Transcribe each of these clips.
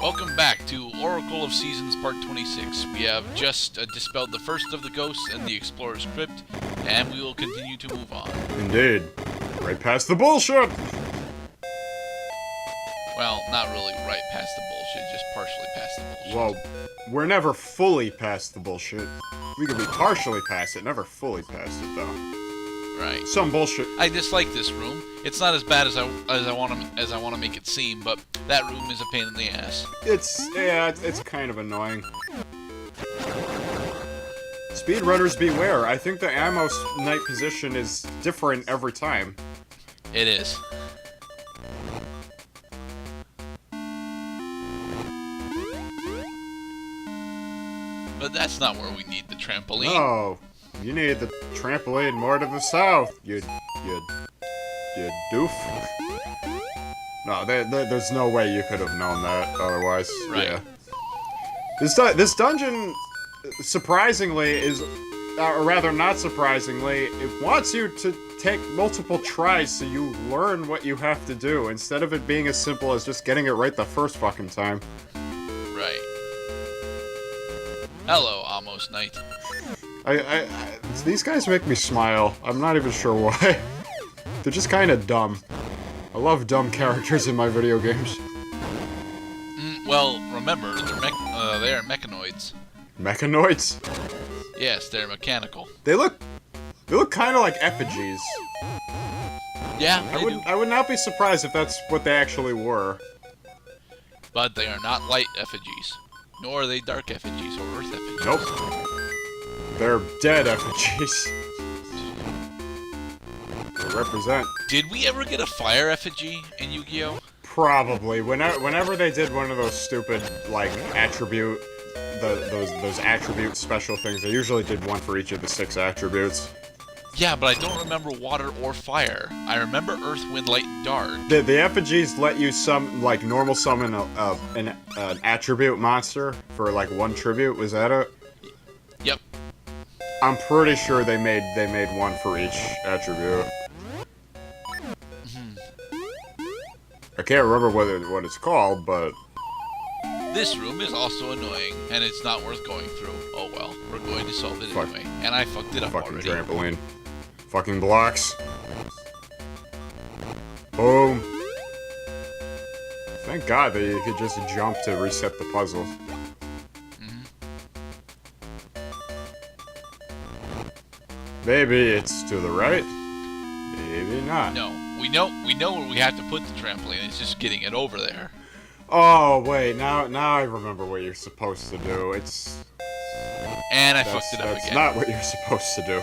Welcome back to Oracle of Seasons Part 26. We have just dispelled the first of the ghosts in the Explorer's Crypt, and we will continue to move on. Indeed. Right past the bullshit! Well, not really right past the bullshit, just partially past the bullshit. Well, we're never fully past the bullshit. We could be partially past it, never fully past it, though. Right. Some bullshit. I dislike this room. It's not as bad as I want to make it seem, but that room is a pain in the ass. It's kind of annoying. Speedrunners beware. I think the ammo night position is different every time. It is. But that's not where we need the trampoline. No, you need the trampoline more to the south. You doof. No, there's no way you could have known that otherwise. Right. Yeah. This dungeon, surprisingly, is, or rather not surprisingly, it wants you to take multiple tries so you learn what you have to do, instead of it being as simple as just getting it right the first fucking time. Right. Hello, Almost Night. These guys make me smile. I'm not even sure why. They're just kind of dumb. I love dumb characters in my video games. Well, remember, they are mechanoids. Mechanoids? Yes, they're mechanical. They look kind of like effigies. Yeah, I would not be surprised if that's what they actually were. But they are not light effigies, nor are they dark effigies or earth effigies. Nope. They're dead effigies. They represent. Did we ever get a fire effigy in Yu-Gi-Oh? Probably. Whenever they did one of those stupid, like, attribute, those attribute special things, they usually did one for each of the 6 attributes. Yeah, but I don't remember water or fire. I remember earth, wind, light, and dark. The effigies let you normal summon an attribute monster for, like, 1 tribute. Was that it? Yep. I'm pretty sure they made one for each attribute. I can't remember what it's called, but... This room is also annoying, and it's not worth going through. Oh well, we're going to solve it anyway. And I fucked it up fucking already. Trampoline. Fucking blocks. Boom. Thank God that you could just jump to reset the puzzle. Maybe it's to the right. Maybe not. No, we know where we have to put the trampoline. It's just getting it over there. Oh wait, now I remember what you're supposed to do. And I fucked it up again. That's not what you're supposed to do.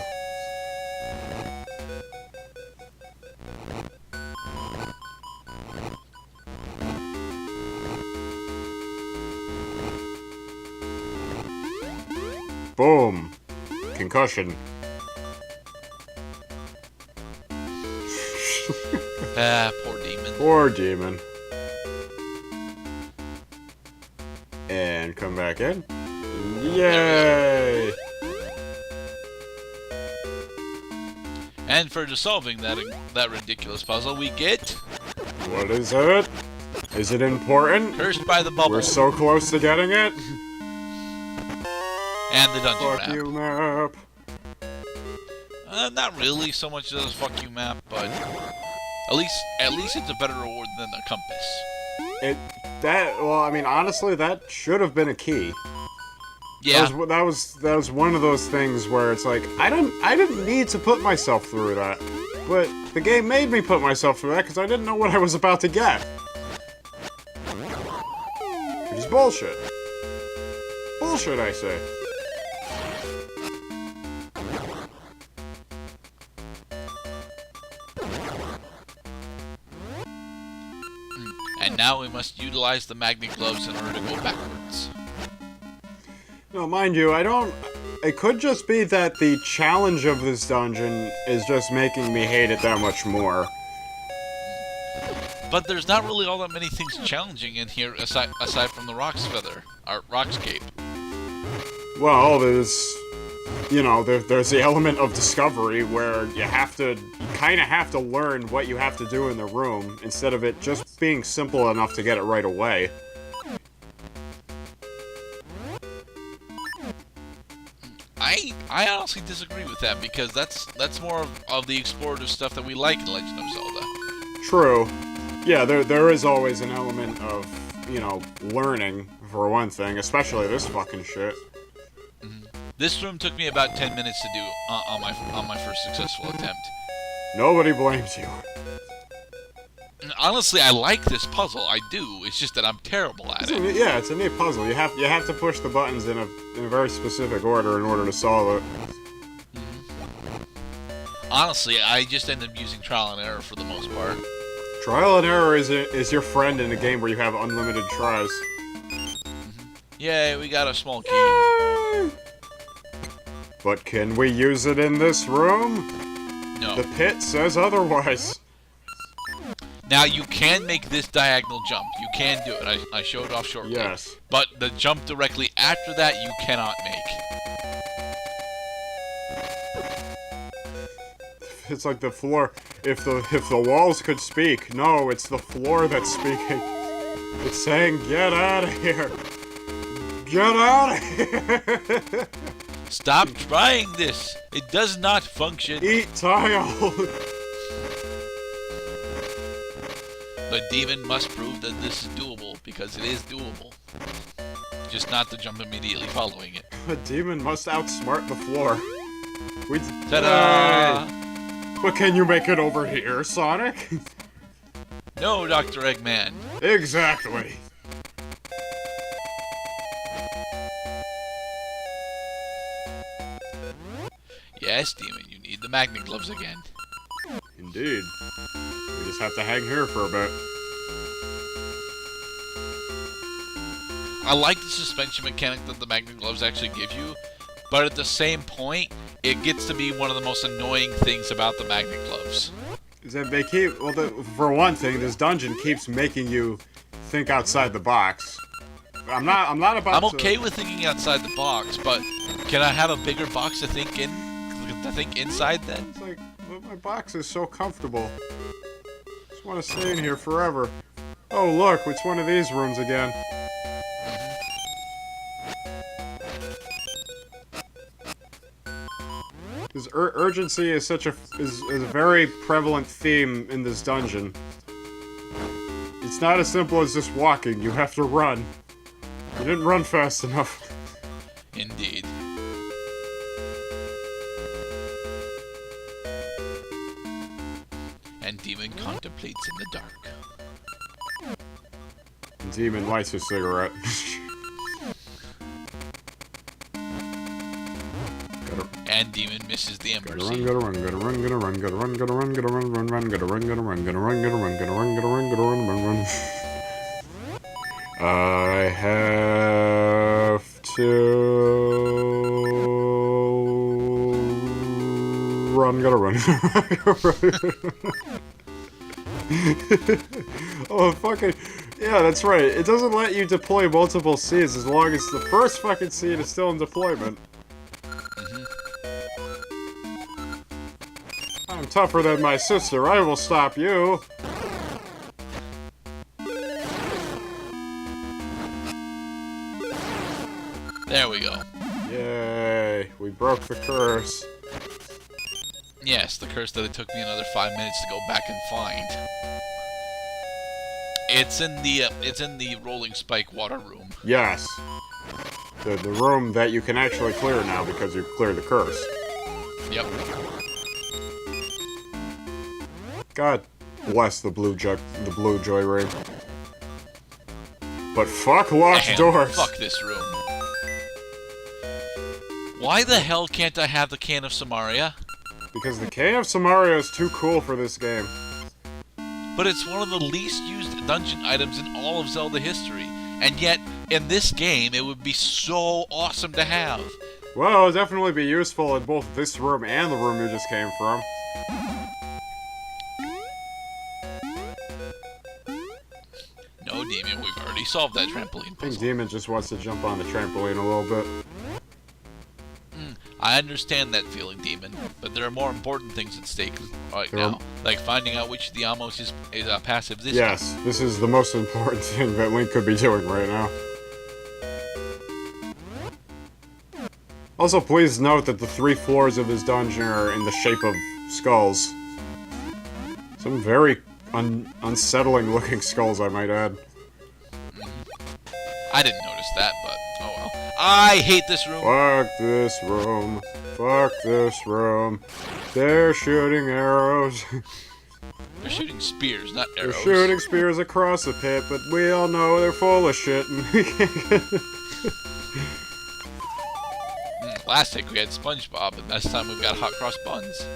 Boom. Concussion. Poor demon. Poor demon. And come back in. Yay! And for solving that ridiculous puzzle, we get... What is it? Is it important? Cursed by the Bubble. We're so close to getting it. And the dungeon Fuck map. you, map. Not really so much as fuck you map, but at least it's a better reward than the compass. Well, I mean, honestly, that should have been a key. Yeah. That was one of those things where it's like, I didn't need to put myself through that, but the game made me put myself through that because I didn't know what I was about to get. Which is bullshit. Bullshit, I say. And now we must utilize the magnet gloves in order to go backwards. No, mind you, it could just be that the challenge of this dungeon is just making me hate it that much more. But there's not really all that many things challenging in here aside from the Rockscape. Well, there's the element of discovery where you kind of have to learn what you have to do in the room instead of it just being simple enough to get it right away. I honestly disagree with that, because that's more of the explorative stuff that we like in Legend of Zelda. True. Yeah, there is always an element of, you know, learning, for one thing, especially this fucking shit. This room took me about 10 minutes to do on my first successful attempt. Nobody blames you. And honestly, I like this puzzle. I do. It's just that I'm terrible at it. Yeah, it's a neat puzzle. You have to push the buttons in a very specific order in order to solve it. Honestly, I just end up using trial and error for the most part. Trial and error is your friend in a game where you have unlimited tries. Yay, we got a small key. Yay! But can we use it in this room? No. The pit says otherwise. Now, you can make this diagonal jump. You can do it. I showed off shortly. Yes. But the jump directly after that, you cannot make. It's like the floor. If the walls could speak, no, it's the floor that's speaking. It's saying, "Get out of here! Get out of here!" Stop trying this. It does not function. Eat tile. The demon must prove that this is doable, because it is doable. Just not to jump immediately following it. The demon must outsmart the floor. Ta-da! But can you make it over here, Sonic? No, Dr. Eggman. Exactly. Yes, demon, you need the magnet gloves again. Indeed. We just have to hang here for a bit. I like the suspension mechanic that the magnet gloves actually give you, but at the same point, it gets to be one of the most annoying things about the magnet gloves. Is that they keep, well, for one thing, this dungeon keeps making you think outside the box. I'm not about I'm okay with thinking outside the box, but can I have a bigger box to think inside then? It's like, well, my box is so comfortable. Just want to stay in here forever. Oh look, it's one of these rooms again. This urgency is such a very prevalent theme in this dungeon. It's not as simple as just walking. You have to run. You didn't run fast enough. Indeed. And Demon contemplates in the dark. Demon lights a cigarette. And Demon misses the embassy. Gotta run, gotta run, gotta run, gotta run, gotta run, gotta run, run, run, gotta run, gotta run, gotta run, gotta run, gotta run, gotta run, gotta run, run, run. I have to run, gotta run. Oh, fucking. Yeah, that's right. It doesn't let you deploy multiple scenes as long as the first fucking scene is still in deployment. I'm tougher than my sister. I will stop you. There we go. Yay. We broke the curse. Yes, the curse that it took me another 5 minutes to go back and find. It's in the rolling spike water room. Yes. The room that you can actually clear now because you cleared the curse. Yep. God bless the blue joy ring. But fuck locked And doors. fuck this room. Why the hell can't I have the can of Samaria? Because the Cane of Samaria is too cool for this game. But it's one of the least used dungeon items in all of Zelda history. And yet, in this game, it would be so awesome to have. Well, it'll definitely be useful in both this room and the room you just came from. No, Demon, we've already solved that trampoline I think puzzle. Demon just wants to jump on the trampoline a little bit. I understand that feeling, Demon, but there are more important things at stake right There are- now, like finding out which Diamos is passive this Yes, this is the most important thing that Link could be doing right now. Also, please note that the 3 floors of this dungeon are in the shape of skulls. Some very unsettling looking skulls, I might add. I didn't notice that, but oh well. I hate this room. Fuck this room. Fuck this room. They're shooting arrows. They're shooting spears, not arrows. They're shooting spears across the pit, but we all know they're full of shit and we can't get it. Last week we had SpongeBob, and this time we've got hot cross buns.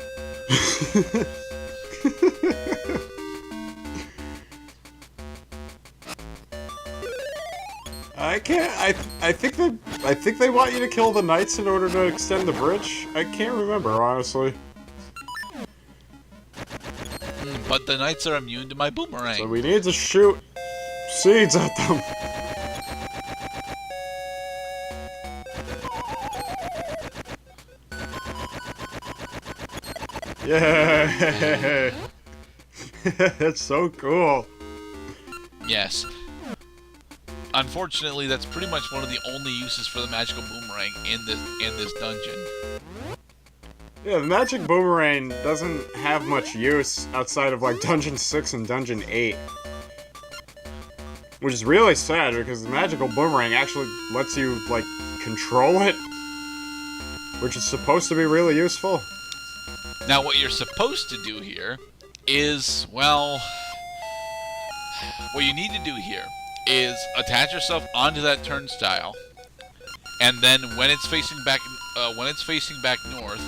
I can't. I think they want you to kill the knights in order to extend the bridge. I can't remember, honestly. But the knights are immune to my boomerang. So we need to shoot seeds at them. Yeah. That's so cool. Yes. Unfortunately, that's pretty much one of the only uses for the magical boomerang in this dungeon. Yeah, the magic boomerang doesn't have much use outside of like Dungeon 6 and Dungeon 8. Which is really sad because the magical boomerang actually lets you like control it, which is supposed to be really useful. Now, what you're supposed to do here is, well, what you need to do here is attach yourself onto that turnstile, and then when it's facing back north,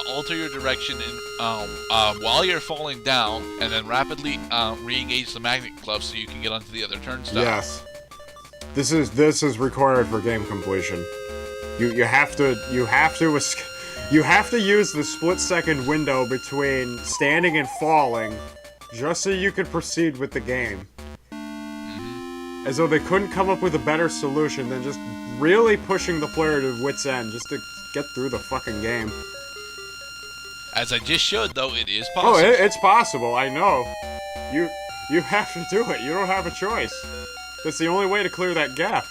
alter your direction while you're falling down, and then rapidly re-engage the magnet glove so you can get onto the other turnstile. Yes, this is required for game completion. You have to use the split-second window between standing and falling just so you can proceed with the game. As though they couldn't come up with a better solution than just really pushing the player to wit's end just to get through the fucking game. As I just showed, though, it is possible. Oh, it's possible, I know. You have to do it. You don't have a choice. That's the only way to clear that gap.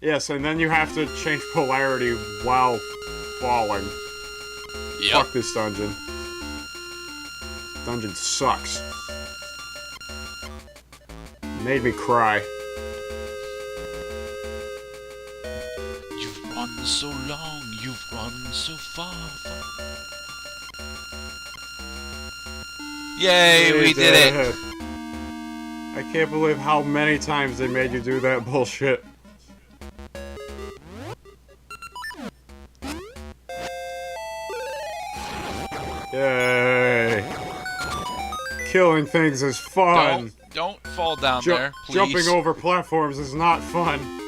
Yes, and then you have to change polarity while falling. Yep. Fuck this dungeon. Dungeon sucks. Made me cry. You've run so long, you've run so far. Yay, we did it! I can't believe how many times they made you do that bullshit. Yay! Killing things is fun! Don't fall down there, please. Jumping over platforms is not fun.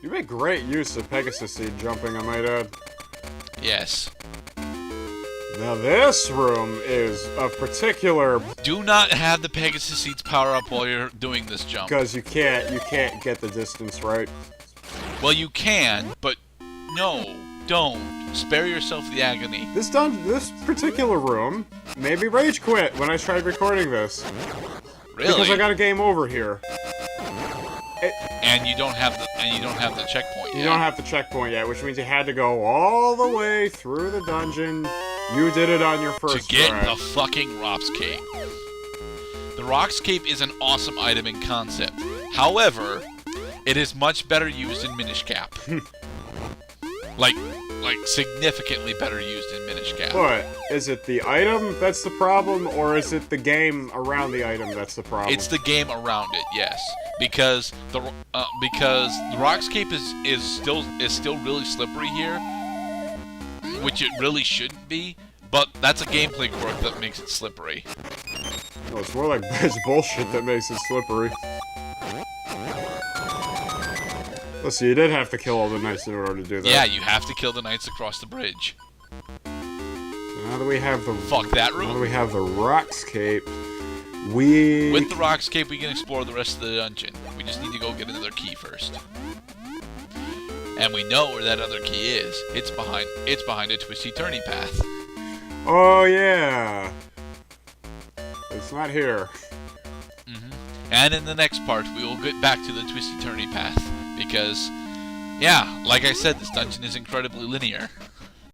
You make great use of Pegasus Seed jumping, I might add. Yes. Now this room is of particular... Do not have the Pegasus Seeds power up while you're doing this jump. Because you can't get the distance right. Well, you can, but no, don't. Spare yourself the agony. This particular room made me rage quit when I tried recording this. Really? Because I got a game over here. And you don't have the checkpoint yet. You don't have the checkpoint yet, which means you had to go all the way through the dungeon. You did it on your first to get try. the fucking Rocks Cape. The Rocks Cape is an awesome item in concept. However, it is much better used in Minish Cap. like significantly better used in Minish Cap. But is it the item that's the problem, or is it the game around the item that's the problem? It's the game around it, yes. Because the Rocks Cape is still really slippery here, which it really shouldn't be. But that's a gameplay quirk that makes it slippery. No, it's more like it's bullshit that makes it slippery. Let's see, you did have to kill all the knights in order to do that. Yeah, you have to kill the knights across the bridge. So now that we have the... Fuck that room. Now that we have the Rocks Cape, we... With the Rocks Cape, we can explore the rest of the dungeon. We just need to go get another key first. And we know where that other key is. It's behind a twisty turny path. Oh yeah. It's not here. And in the next part, we will get back to the twisty-turny path. Because, yeah, like I said, this dungeon is incredibly linear.